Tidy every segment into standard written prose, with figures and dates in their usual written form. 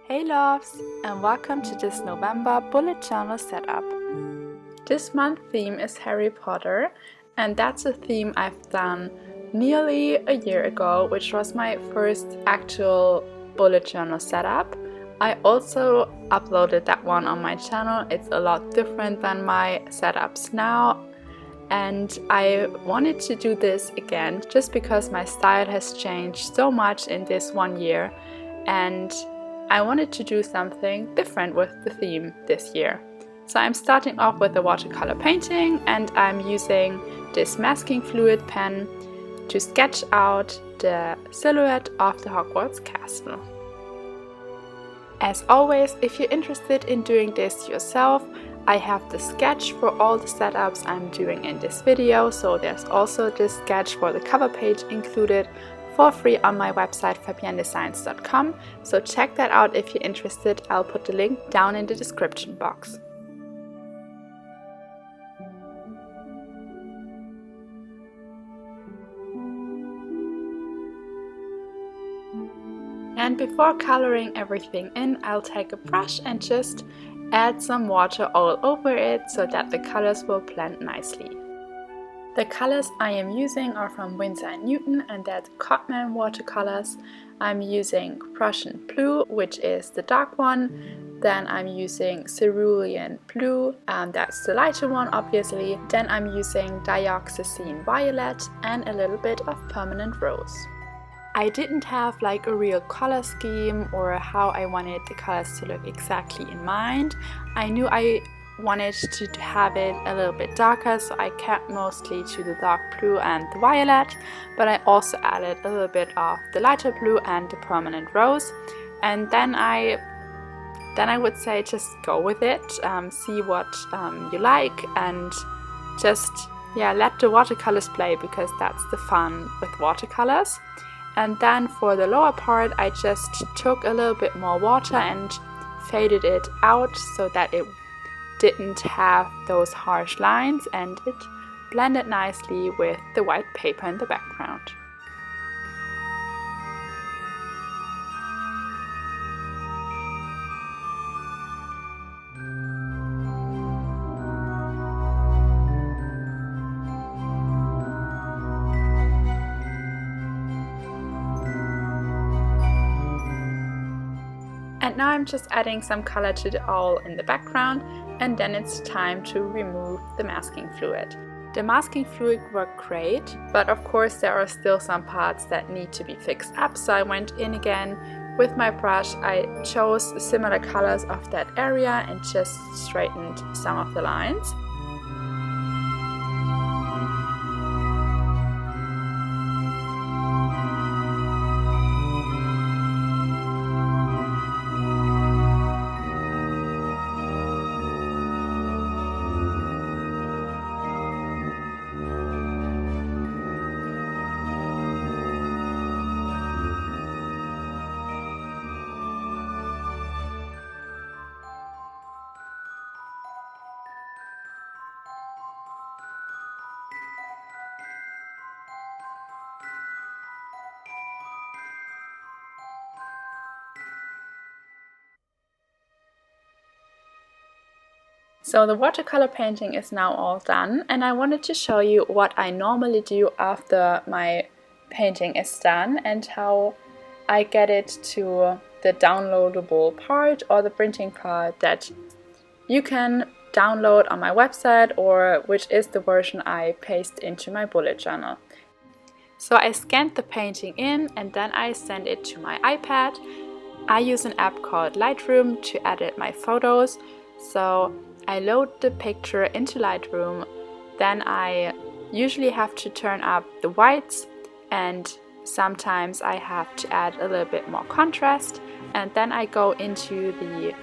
Hey loves, and welcome to this November bullet journal setup. This month's theme is Harry Potter, and that's a theme I've done nearly a year ago, which was my first actual bullet journal setup. I also uploaded that one on my channel. It's a lot different than my setups now, and I wanted to do this again just because my style has changed so much in this 1 year, and I wanted to do something different with the theme this year. So I'm starting off with a watercolor painting, and I'm using this masking fluid pen to sketch out the silhouette of the Hogwarts castle. As always, if you're interested in doing this yourself, I have the sketch for all the setups I'm doing in this video, so there's also this sketch for the cover page included for free on my website fabiennedesigns.com, so check that out if you're interested. I'll put the link down in the description box. And before coloring everything in, I'll take a brush and just add some water all over it so that the colors will blend nicely. The colors I am using are from Winsor & Newton, and they're the Codman watercolors. I'm using Prussian Blue, which is the dark one. Then I'm using Cerulean Blue, that's the lighter one obviously. Then I'm using Dioxazine Violet and a little bit of Permanent Rose. I didn't have like a real color scheme or how I wanted the colors to look exactly in mind. I knew I wanted to have it a little bit darker, so I kept mostly to the dark blue and the violet, but I also added a little bit of the lighter blue and the Permanent Rose. And then I would say just go with it, see what you like, and just let the watercolors play, because that's the fun with watercolors. And then for the lower part, I just took a little bit more water and faded it out so that it didn't have those harsh lines, and it blended nicely with the white paper in the background. And now I'm just adding some color to the owl in the background, and then it's time to remove the masking fluid. The masking fluid worked great, but of course there are still some parts that need to be fixed up, so I went in again with my brush. I chose similar colors of that area and just straightened some of the lines. So the watercolor painting is now all done, and I wanted to show you what I normally do after my painting is done and how I get it to the downloadable part or the printing part that you can download on my website, or which is the version I paste into my bullet journal. So I scanned the painting in and then I send it to my iPad. I use an app called Lightroom to edit my photos. So I load the picture into Lightroom, then I usually have to turn up the whites, and sometimes I have to add a little bit more contrast, and then I go into the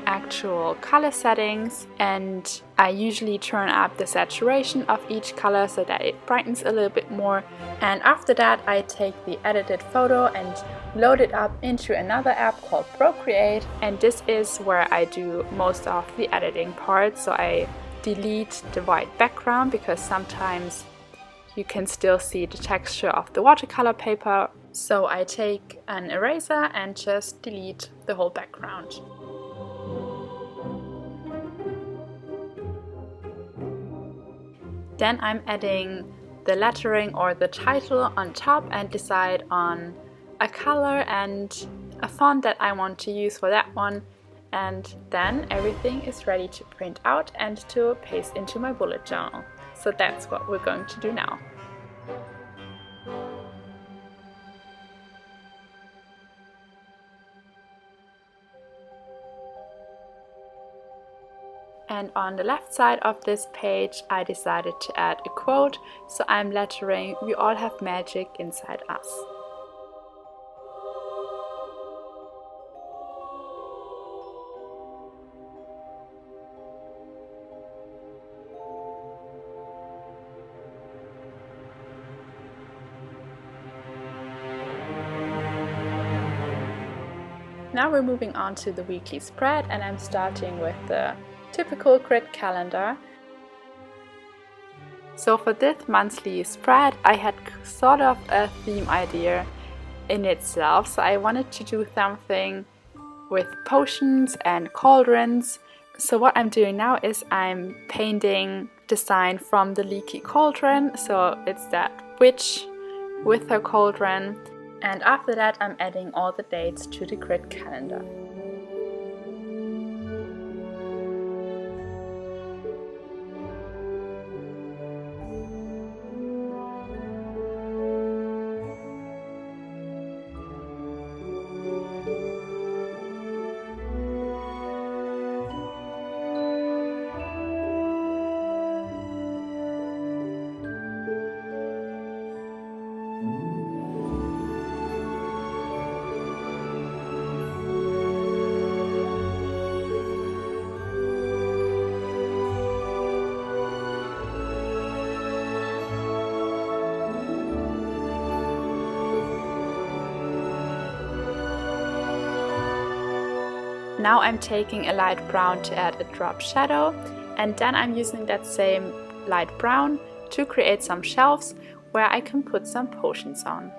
actual color settings, and I usually turn up the saturation of each color so that it brightens a little bit more. And after that I take the edited photo and load it up into another app called Procreate, and this is where I do most of the editing part. So I delete the white background because sometimes you can still see the texture of the watercolor paper So I take an eraser and just delete the whole background. Then I'm adding the lettering or the title on top and decide on a color and a font that I want to use for that one. And then everything is ready to print out and to paste into my bullet journal. So that's what we're going to do now. And on the left side of this page I decided to add a quote, so I'm lettering "We all have magic inside us." Now we're moving on to the weekly spread, and I'm starting with the typical grid calendar. So for this monthly spread I had sort of a theme idea in itself, so I wanted to do something with potions and cauldrons. So what I'm doing now is I'm painting design from the leaky cauldron, so it's that witch with her cauldron, and after that I'm adding all the dates to the grid calendar. Now I'm taking a light brown to add a drop shadow, and then I'm using that same light brown to create some shelves where I can put some potions on.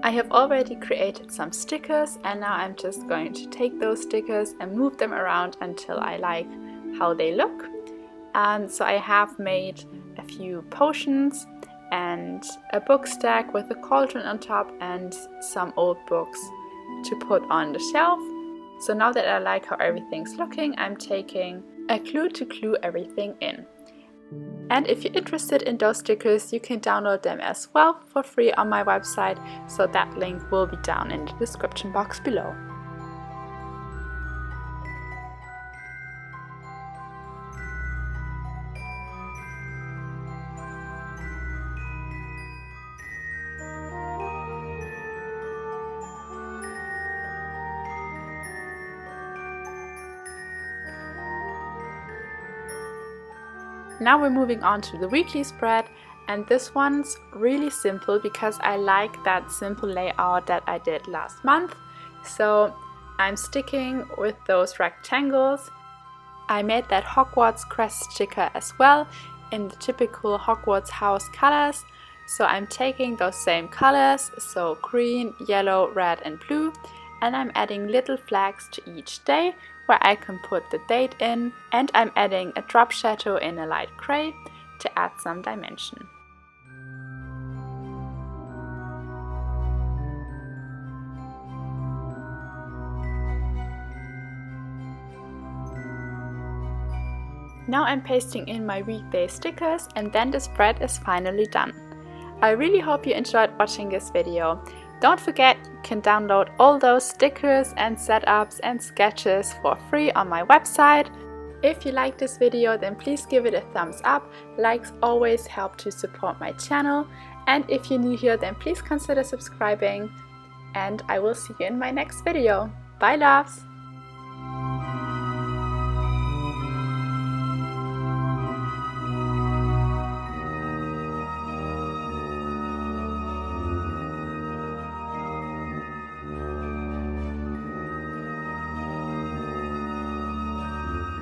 I have already created some stickers, and now I'm just going to take those stickers and move them around until I like how they look. And so I have made a few potions and a book stack with a cauldron on top and some old books to put on the shelf. So now that I like how everything's looking, I'm taking a glue to glue everything in. And if you're interested in those stickers, you can download them as well for free on my website, so that link will be down in the description box below. Now we're moving on to the weekly spread, and this one's really simple because I like that simple layout that I did last month. So I'm sticking with those rectangles. I made that Hogwarts crest sticker as well in the typical Hogwarts house colors. So I'm taking those same colors, so green, yellow, red and blue, and I'm adding little flags to each day where I can put the date in, and I'm adding a drop shadow in a light gray to add some dimension. Now I'm pasting in my weekday stickers, and then the spread is finally done. I really hope you enjoyed watching this video. Don't forget, you can download all those stickers and setups and sketches for free on my website. If you like this video, then please give it a thumbs up. Likes always help to support my channel. And if you're new here, then please consider subscribing. And I will see you in my next video. Bye loves!